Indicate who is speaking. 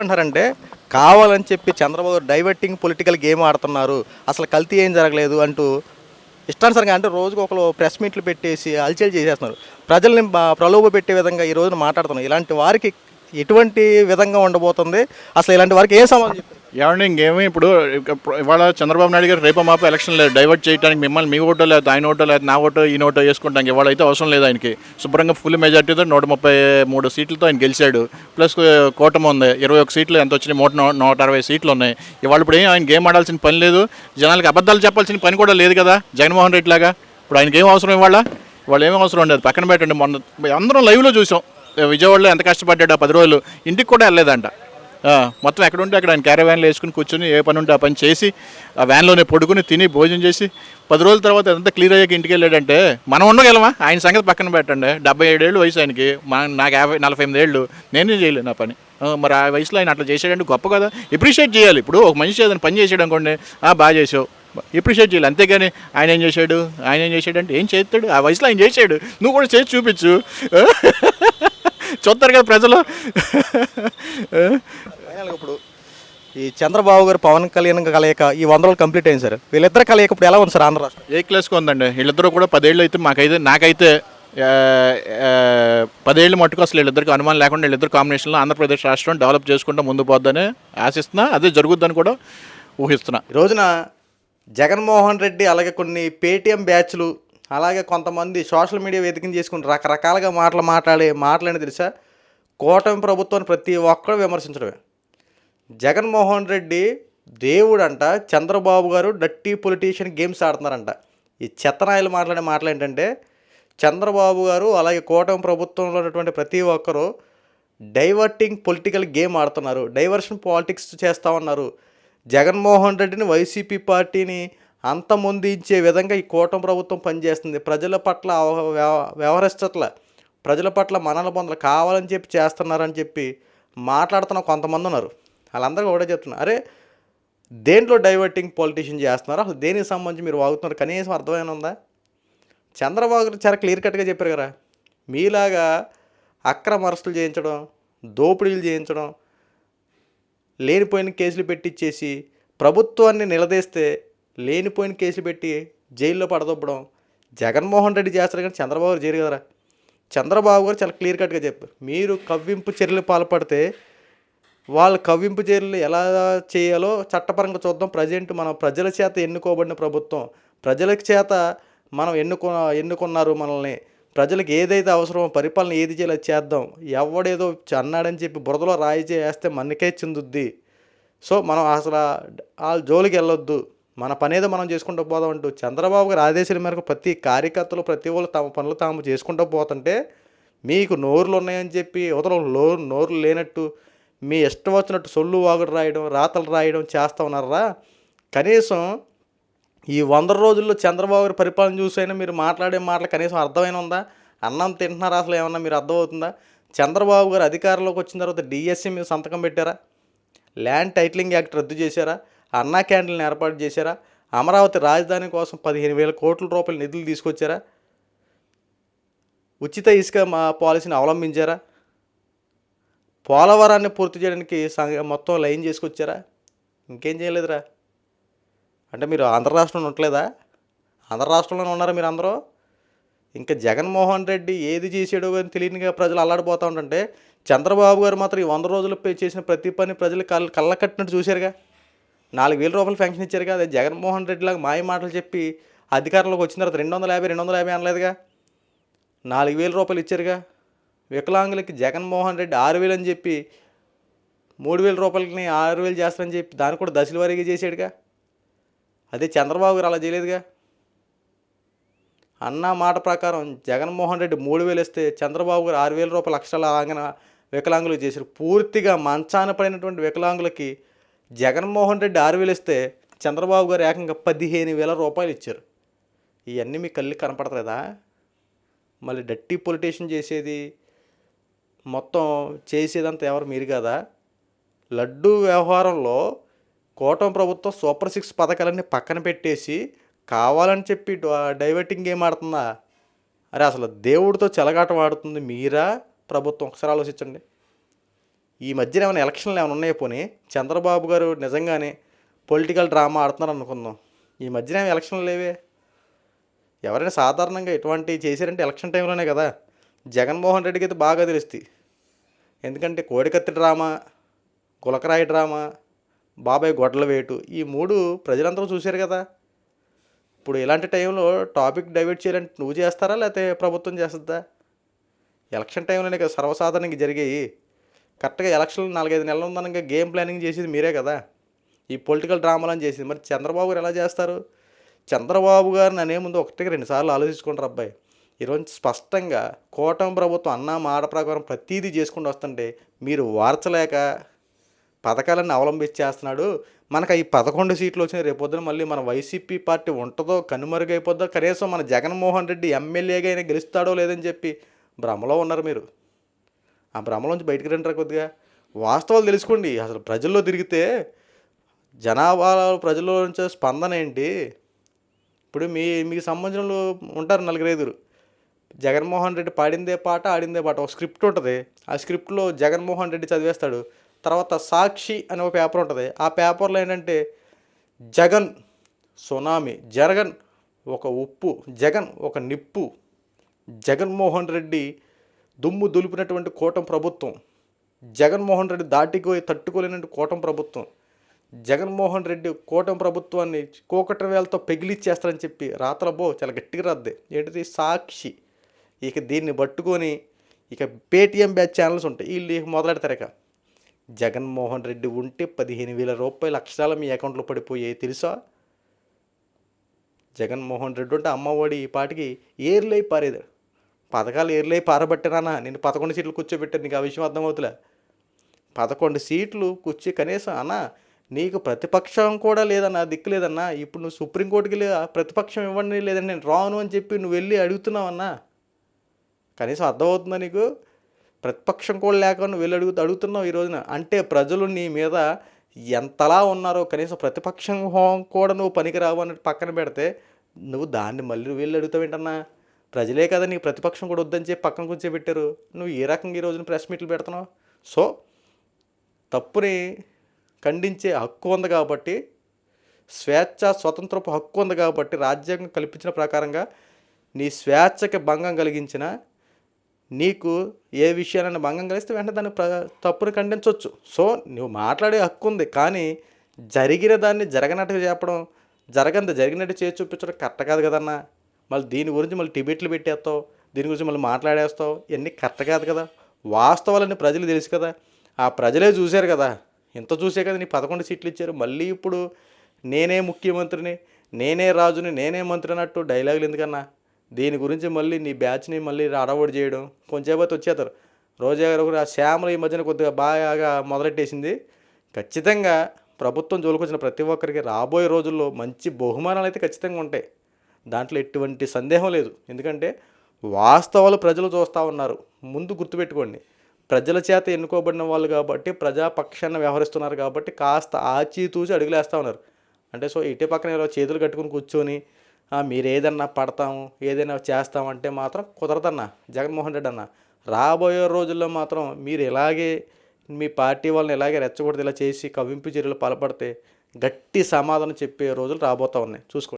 Speaker 1: ఏమంటారంటే కావాలని చెప్పి చంద్రబాబు డైవర్టింగ్ పొలిటికల్ గేమ్ ఆడుతున్నారు, అసలు కల్తీ ఏం జరగలేదు అంటూ ఇష్టానుసారంగా అంటే రోజుకు ఒకరు ప్రెస్ మీట్లు పెట్టేసి అల్చేలు చేసేస్తున్నారు. ప్రజల్ని ప్రలోభ పెట్టే విధంగా ఈ రోజున మాట్లాడుతున్నారు. ఇలాంటి వారికి ఎటువంటి విధంగా ఉండబోతుంది, అసలు ఇలాంటి వారికి ఏ సమాధానం చెప్తారు?
Speaker 2: ఏమండి ఇంకేమి ఇప్పుడు ఇవాళ చంద్రబాబు నాయుడు గారు రేపు మాపు ఎలక్షన్ లేదు, డైవర్ట్ చేయడానికి మిమ్మల్ని మీ ఓటో లేదు, ఆయన ఓటో లేదు, నా ఓటో ఈయన ఓటో వేసుకుంటానికి ఇవాళ అయితే అవసరం లేదు. ఆయనకి శుభ్రంగా ఫుల్ మెజార్టీతో 133 సీట్లతో ఆయన గెలిచాడు. ప్లస్ కూటమి ఉంది, 21 సీట్లు ఎంత వచ్చినాయి, 160 సీట్లు ఉన్నాయి. ఇవాళ ఇప్పుడు ఆయన గేమ్ ఆడాల్సిన పని లేదు, జనాలకి అబద్ధాలు చెప్పాల్సిన పని కూడా లేదు కదా జగన్మోహన్ రెడ్డి లాగా. ఇప్పుడు ఆయనకి ఏం అవసరం ఇవాళ ఏమీ అవసరం ఉండదు. పక్కన పెట్టండి, మొన్న అందరం లైవ్లో చూసాం విజయవాడలో ఎంత కష్టపడ్డాడు. 10 రోజులు ఇంటికి కూడా వెళ్ళలేదంట. మొత్తం ఎక్కడ ఉంటే అక్కడ ఆయన క్యారవాన్లో వేసుకుని కూర్చొని ఏ పని ఉంటే ఆ పని చేసి ఆ వ్యాన్లోనే పడుకుని తిని భోజనం చేసి 10 రోజుల తర్వాత ఎంత క్లియర్ అయ్యాక ఇంటికి వెళ్ళాడంటే మనం ఉండగలమా? ఆయన సంగతి పక్కన పెట్టండి. 77 ఏళ్ళు వయసు ఆయనకి, నాకు 48 ఏళ్ళు, నేనే చేయలేను నా పని. మరి ఆ వయసులో ఆయన అట్లా చేసాడంటే గొప్ప కదా, ఎప్రిషియేట్ చేయాలి. ఇప్పుడు ఒక మనిషి ఏదైనా పని చేసాడు అనుకోండి, బాగా చేసావు, ఎప్రిషియేట్ చేయాలి. అంతేగాని ఆయన ఏం చేశాడు అంటే ఏం చేస్తాడు, ఆ వయసులో ఆయన చేసాడు, నువ్వు కూడా చేసి చూపించు, చూస్తారు కదా ప్రజలు.
Speaker 1: ఇప్పుడు ఈ చంద్రబాబు గారు పవన్ కళ్యాణ్ కలయిక ఈ 100 రోజులు కంప్లీట్ అయింది సార్. వీళ్ళిద్దరు కలయిక ఇప్పుడు ఎలా ఉంది సార్ ఆంధ్ర రాష్ట్రం?
Speaker 2: ఏ క్లాస్కి ఉందండి వీళ్ళిద్దరూ కూడా. 10 ఏళ్ళు అయితే నాకైతే 10 ఏళ్ళు మట్టుకు అసలు వీళ్ళిద్దరికి అనుమానం లేకుండా వీళ్ళిద్దరు కాంబినేషన్లో ఆంధ్రప్రదేశ్ రాష్ట్రం డెవలప్ చేసుకుంటూ ముందుకు పోద్దని ఆశిస్తున్నా, అదే జరుగుద్దని కూడా ఊహిస్తున్నా.
Speaker 1: ఈ రోజున జగన్మోహన్ రెడ్డి అలాగే కొన్ని పేటీఎం బ్యాచ్లు అలాగే కొంతమంది సోషల్ మీడియా వేదికను చేసుకుని రకరకాలుగా మాట్లాడి తెలుసా, కూటమి ప్రభుత్వాన్ని ప్రతి ఒక్కరు విమర్శించడమే. జగన్మోహన్ రెడ్డి దేవుడంట, చంద్రబాబు గారు డట్టి పొలిటీషియన్ గేమ్స్ ఆడుతున్నారంట. ఈ చెత్తనాయలు మాటలు ఏంటంటే చంద్రబాబు గారు అలాగే కూటమి ప్రభుత్వంలో ఉన్నటువంటి ప్రతి ఒక్కరూ డైవర్టింగ్ పొలిటికల్ గేమ్ ఆడుతున్నారు, డైవర్షన్ పాలిటిక్స్ చేస్తూ ఉన్నారు. జగన్మోహన్ రెడ్డిని వైసీపీ పార్టీని అంతమొందించే విధంగా ఈ కూటమి ప్రభుత్వం పనిచేస్తుంది. ప్రజల పట్ల వ్యవహరిస్తట్ల, ప్రజల పట్ల మనల పొందలు కావాలని చెప్పి చేస్తున్నారని చెప్పి మాట్లాడుతున్న కొంతమంది ఉన్నారు. వాళ్ళందరికీ ఒకటే చెప్తున్నారు, అరే దేంట్లో డైవర్టింగ్ పొలిటీషియన్ చేస్తున్నారు, అసలు దేనికి సంబంధించి మీరు వాగుతున్నారు, కనీసం అర్థమైన ఉందా? చంద్రబాబు గారు చాలా క్లియర్ కట్గా చెప్పారు కదా, మీలాగా అక్రమ అరెస్టులు చేయించడం, దోపిడీలు చేయించడం, లేనిపోయిన కేసులు పెట్టించేసి ప్రభుత్వాన్ని నిలదీస్తే లేనిపోయిన కేసులు పెట్టి జైల్లో పడదొబ్బడం జగన్మోహన్ రెడ్డి చేస్తారు, కానీ చంద్రబాబు గారు చేయరు కదరా. చంద్రబాబు గారు చాలా క్లియర్ కట్గా చెప్పారు, మీరు కవ్వింపు చర్యలు పాల్పడితే వాళ్ళు కవ్వింపు చర్యలు ఎలా చేయాలో చట్టపరంగా చూద్దాం. మనం ప్రజల చేత ఎన్నుకోబడిన ప్రభుత్వం, ప్రజల చేత మనం ఎన్నుకున్నారు మనల్ని, ప్రజలకు ఏదైతే అవసరమో పరిపాలన ఏది చేయాలో చేద్దాం. ఎవడేదో అన్నాడని చెప్పి బురదలో రాయి వేస్తే మనకే చిందుద్ది. సో మనం అసలు వాళ్ళ జోలికి వెళ్ళొద్దు, మన పనేదో మనం చేసుకుంటూ పోదాం అంటూ చంద్రబాబు గారు ఆదేశాల మేరకు ప్రతి కార్యకర్తలు ప్రతి వాళ్ళు తమ పనులు తాము చేసుకుంటూ పోతుంటే మీకు నోరులు ఉన్నాయని చెప్పి అవతల నోరులు లేనట్టు మీ ఇష్టం వచ్చినట్టు సొల్లు వాగుడు రాయడం, రాతలు రాయడం చేస్తూ ఉన్నారా. కనీసం ఈ 100 రోజుల్లో చంద్రబాబు గారి పరిపాలన చూసైనా మీరు మాట్లాడే మాటలు కనీసం అర్థమైన ఉందా? అన్నం తింటున్నారా అసలు ఏమన్నా మీరు అర్థమవుతుందా? చంద్రబాబు గారు అధికారంలోకి వచ్చిన తర్వాత డిఎస్సి మీద సంతకం పెట్టారా? ల్యాండ్ టైటిలింగ్ యాక్ట్ రద్దు చేశారా? అన్నా క్యాంటీన్లను ఏర్పాటు చేశారా? అమరావతి రాజధాని కోసం 15,000 కోట్ల రూపాయల నిధులు తీసుకొచ్చారా? ఉచిత ఇసుక పాలసీని అవలంబించారా? పోలవరాన్ని పూర్తి చేయడానికి మొత్తం లైన్ చేసుకొచ్చారా? ఇంకేం చేయలేదురా. అంటే మీరు ఆంధ్ర రాష్ట్రంలో ఉండట్లేదా? ఆంధ్ర రాష్ట్రంలోనే ఉన్నారా మీరు అందరూ? ఇంకా జగన్మోహన్ రెడ్డి ఏది చేసాడో కానీ తెలియనిగా ప్రజలు అల్లాడిపోతూ ఉంటుంటే చంద్రబాబు గారు మాత్రం ఈ 100 రోజులు చేసిన ప్రతి పని ప్రజలు కళ్ళ కట్టినట్టు చూశారుగా. 4,000 రూపాయలు పెన్షన్ ఇచ్చారుగా. అదే జగన్మోహన్ రెడ్డి లాగా మాయ మాటలు చెప్పి అధికారంలోకి వచ్చిన తర్వాత 250 అనలేదుగా, 4,000 రూపాయలు ఇచ్చారుగా. వికలాంగులకి జగన్మోహన్ రెడ్డి 6,000 అని చెప్పి 3,000 రూపాయలకి 6,000 చేస్తారని చెప్పి దాన్ని కూడా దశల వారీగా చేసాడుగా. అదే చంద్రబాబు గారు అలా చేయలేదుగా. అన్న మాట ప్రకారం జగన్మోహన్ రెడ్డి 3,000 ఇస్తే చంద్రబాబు గారు 6,000 రూపాయలు అక్షరాల ఆంగన వికలాంగులకు చేశారు. పూర్తిగా మంచాన పడినటువంటి వికలాంగులకి జగన్మోహన్ రెడ్డి 6,000 ఇస్తే చంద్రబాబు గారు ఏకంగా 15,000 రూపాయలు ఇచ్చారు. ఇవన్నీ మీ కళ్ళకి కనపడతలేదా? మళ్ళీ డట్టి పొలిటీషియన్ చేసేది మొత్తం చేసేదంతా ఎవరు? మీరు కదా. లడ్డూ వ్యవహారంలో కూటమి ప్రభుత్వం సూపర్ 6 పథకాలన్నీ పక్కన పెట్టేసి కావాలని చెప్పి డైవర్టింగ్ గేమ్ ఆడుతుందా? అరే అసలు దేవుడితో చెలగాటం ఆడుతుంది మీరా ప్రభుత్వం? ఒకసారి ఆలోచించండి. ఈ మధ్యన ఏమైనా ఎలక్షన్లు ఏమైనా ఉన్నాయో పోనీ చంద్రబాబు గారు నిజంగానే పొలిటికల్ డ్రామా ఆడుతున్నారు అనుకుందాం, ఈ మధ్యన ఏమి ఎలక్షన్లు లేవే. ఎవరైనా సాధారణంగా ఎటువంటివి చేశారంటే ఎలక్షన్ టైంలోనే కదా. జగన్మోహన్ రెడ్డికి అయితే బాగా తెలుస్తుంది, ఎందుకంటే కోడికత్తి డ్రామా, గులకరాయి డ్రామా, బాబాయ్ గొడ్ల వేటు, ఈ 3 ప్రజలందరూ చూశారు కదా. ఇప్పుడు ఇలాంటి టైంలో టాపిక్ డైవర్ట్ చేయాలంటే నువ్వు చేస్తారా లేకపోతే ప్రభుత్వం చేస్తుందా? ఎలక్షన్ టైంలోనే కదా సర్వసాధారణంగా జరిగాయి. కరెక్ట్గా ఎలక్షన్లు 4-5 నెలలు ఉందనగా గేమ్ ప్లానింగ్ చేసేది మీరే కదా, ఈ పొలిటికల్ డ్రామాలని చేసేది. మరి చంద్రబాబు గారు ఎలా చేస్తారు? చంద్రబాబు గారిని అనే ముందు 1-2 సార్లు ఆలోచించుకుంటారు అబ్బాయి. ఈరోజు స్పష్టంగా కూటమి ప్రభుత్వం అన్న మాట ప్రకారం ప్రతీదీ చేసుకుంటూ వస్తుంటే మీరు వార్చలేక పథకాలన్నీ అవలంబించేస్తున్నాడు. మనకు ఈ 11 సీట్లు వచ్చినాయి, రేపొద్దున మళ్ళీ మన వైసీపీ పార్టీ ఉంటుందో కనుమరుగైపోద్దో, కనీసం మన జగన్మోహన్ రెడ్డి ఎమ్మెల్యేగా అయినా గెలుస్తాడో లేదని చెప్పి భ్రమలో ఉన్నారు మీరు. ఆ భ్రమలోంచి బయటికి రండి కొద్దిగా, వాస్తవాలు తెలుసుకోండి. అసలు ప్రజల్లో తిరిగితే జనాభా ప్రజల్లో నుంచి స్పందన ఏంటి? ఇప్పుడు మీకు సంబంధించిన వాళ్ళు ఉంటారు 4-5. జగన్మోహన్ రెడ్డి పాడిందే పాట ఆడిందే పాట, ఒక స్క్రిప్ట్ ఉంటుంది. ఆ స్క్రిప్ట్లో జగన్మోహన్ రెడ్డి చదివేస్తాడు. తర్వాత సాక్షి అనే ఒక పేపర్ ఉంటుంది. ఆ పేపర్లో ఏంటంటే జగన్ సునామీ, జగన్ ఒక ఉప్పు, జగన్ ఒక నిప్పు, జగన్మోహన్ రెడ్డి దుమ్ము దులిపినటువంటి కూటమి ప్రభుత్వం, జగన్మోహన్ రెడ్డి దాటిపోయి తట్టుకోలేనటువంటి కూటమి ప్రభుత్వం, జగన్మోహన్ రెడ్డి కూటమి ప్రభుత్వాన్ని కోకట వేలతో పెగిలిచ్చేస్తారని చెప్పి రాతలబో చాలా గట్టిగా రాద్ది. ఏంటిది? సాక్షి. ఇక దీన్ని పట్టుకొని ఇక పేటీఎం బ్యాచ్ ఛానల్స్ ఉంటాయి, వీళ్ళు ఇక మొదలెడతారు. ఇక జగన్మోహన్ రెడ్డి ఉంటే 15,000 రూపాయలు అక్షరాలు మీ అకౌంట్లో పడిపోయాయి తెలుసా? జగన్మోహన్ రెడ్డి ఉంటే అమ్మఒడి ఈ పాటికి ఏర్లై పారేది. పథకాలు ఏర్లై పారబట్టినా నేను 11 సీట్లు కూర్చోబెట్టాను, నీకు ఆ విషయం అర్థమవుతులే. 11 సీట్లు కూర్చి కనీసం అన్న నీకు ప్రతిపక్షం కూడా లేదన్నా, దిక్కు లేదన్నా. ఇప్పుడు నువ్వు సుప్రీంకోర్టుకి వెళ్ళి ప్రతిపక్షం ఇవ్వండి లేదని నేను రాను అని చెప్పి నువ్వు వెళ్ళి అడుగుతున్నావన్నా, కనీసం అర్థమవుతుందా నీకు? ప్రతిపక్షం కూడా లేక నువ్వు వెళ్ళి అడుగుతున్నావు ఈ రోజున. అంటే ప్రజలు నీ మీద ఎంతలా ఉన్నారో, కనీసం ప్రతిపక్షం కూడా నువ్వు పనికిరావు అన్నట్టు పక్కన పెడితే నువ్వు దాన్ని మళ్ళీ నువ్వు వెళ్ళి అడుగుతావేంటన్నా? ప్రజలే కదా నీకు ప్రతిపక్షం కూడా వద్దని చెప్పి పక్కన కూర్చోబెట్టారు, నువ్వు ఏ రకంగా ఈ రోజున ప్రెస్ మీట్లు పెడుతున్నావు? సో తప్పుని ఖండించే హక్కు ఉంది కాబట్టి, స్వేచ్ఛ స్వతంత్రపు హక్కు ఉంది కాబట్టి, రాజ్యాంగం కల్పించిన ప్రకారంగా నీ స్వేచ్ఛకి భంగం కలిగించిన నీకు ఏ విషయాన్ని భంగం కలిస్తే వెంటనే దాన్ని తప్పుని ఖండించవచ్చు. సో నువ్వు మాట్లాడే హక్కు ఉంది, కానీ జరిగిన దాన్ని జరగనట్టుగా చెప్పడం, జరిగినట్టు చేసి చూపించడం కరెక్ట్ కాదు కదన్నా. మళ్ళీ దీని గురించి మళ్ళీ డిబేట్లు పెట్టేస్తావు, దీని గురించి మళ్ళీ మాట్లాడేస్తావు, ఇవన్నీ కరెక్ట్ కాదు కదా. వాస్తవాలన్నీ ప్రజలు తెలుసు కదా, ఆ ప్రజలే చూశారు కదా, ఇంత చూసే కదా నీ 11 సీట్లు ఇచ్చారు. మళ్ళీ ఇప్పుడు నేనే ముఖ్యమంత్రిని, నేనే రాజుని, నేనే మంత్రి అన్నట్టు డైలాగులు ఎందుకన్నా? దీని గురించి మళ్ళీ నీ బ్యాచ్ని మళ్ళీ అడవడి చేయడం, కొంచెంసేపు వచ్చేస్తారు. రోజా గారు ఆ శ్యామల ఈ మధ్యన కొద్దిగా బాగా మొదలెట్టేసింది. ఖచ్చితంగా ప్రభుత్వం జోలికొచ్చిన ప్రతి ఒక్కరికి రాబోయే రోజుల్లో మంచి బహుమానాలు అయితే ఖచ్చితంగా ఉంటాయి, దాంట్లో ఎటువంటి సందేహం లేదు. ఎందుకంటే వాస్తవాలు ప్రజలు చూస్తూ ఉన్నారు. ముందు గుర్తుపెట్టుకోండి, ప్రజల చేత ఎన్నుకోబడిన వాళ్ళు కాబట్టి, ప్రజాపక్షాన్ని వ్యవహరిస్తున్నారు కాబట్టి కాస్త ఆచితూచి అడుగులేస్తూ ఉన్నారు. అంటే సో ఇటే పక్కన ఇలా చేతులు కట్టుకుని కూర్చొని మీరు ఏదన్నా పడతాము, ఏదైనా చేస్తామంటే మాత్రం కుదరదన్నా జగన్మోహన్ రెడ్డి అన్న. రాబోయే రోజుల్లో మాత్రం మీరు ఇలాగే మీ పార్టీ వాళ్ళని ఇలాగే రెచ్చగొడితే, ఇలా చేసి కవ్వింపు చర్యలు పాల్పడితే గట్టి సమాధానం చెప్పే రోజులు రాబోతూ ఉన్నాయి, చూసుకోండి.